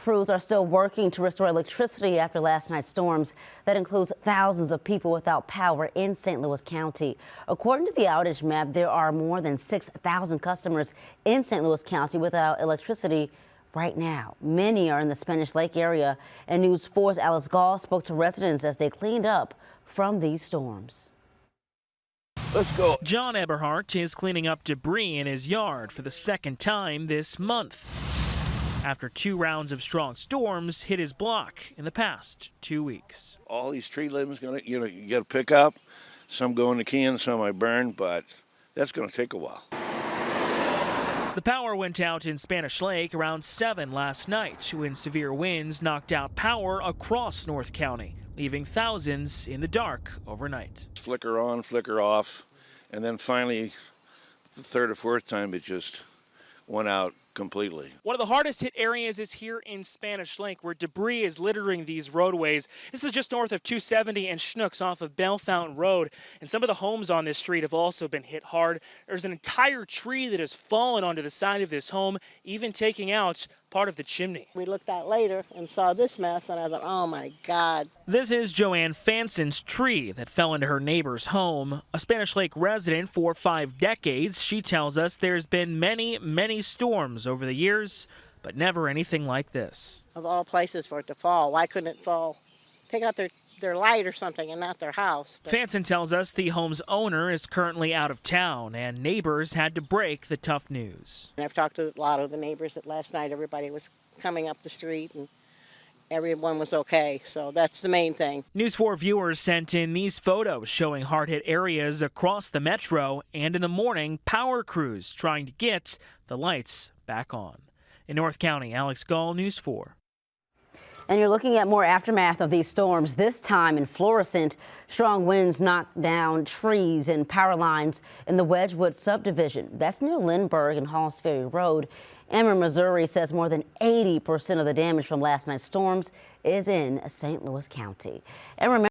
Crews are still working to restore electricity after last night's storms. That includes thousands of people without power in St. Louis County. According to the outage map, there are more than 6,000 customers in St. Louis County without electricity right now. Many are in the Spanish Lake area, and News 4's Alice Gall spoke to residents as they cleaned up from these storms. Let's go. John Eberhardt is cleaning up debris in his yard for the second time this month, after 2 rounds of strong storms hit his block in the past 2 weeks. All these tree limbs, you got to pick up. Some go in the can, some I burn, but that's going to take a while. The power went out in Spanish Lake around 7 last night when severe winds knocked out power across North County, leaving thousands in the dark overnight. Flicker on, flicker off, and then finally, the third or fourth time, it just went out completely. One of the hardest hit areas is here in Spanish Lake, where debris is littering these roadways. This is just north of 270 and Schnooks off of Bell Fountain Road, and some of the homes on this street have also been hit hard. There's an entire tree that has fallen onto the side of this home, even taking out part of the chimney. We looked out later and saw this mess, and I thought, oh my God. This is Joanne Fanson's tree that fell into her neighbor's home. A Spanish Lake resident for 5 decades, she tells us there's been many storms over the years, but never anything like this. Of all places for it to fall, why couldn't it fall? Take out their light or something and not their house. Fanson tells us the home's owner is currently out of town, and neighbors had to break the tough news. And I've talked to a lot of the neighbors that last night everybody was coming up the street and everyone was okay, so that's the main thing. News 4 viewers sent in these photos showing hard-hit areas across the metro, and in the morning, power crews trying to get the lights back on. In North County, Alex Gall, News 4. And you're looking at more aftermath of these storms, this time in Florissant. Strong winds knocked down trees and power lines in the Wedgewood subdivision. That's near Lindbergh and Halls Ferry Road. Ameren, Missouri says more than 80% of the damage from last night's storms is in St. Louis County. And remember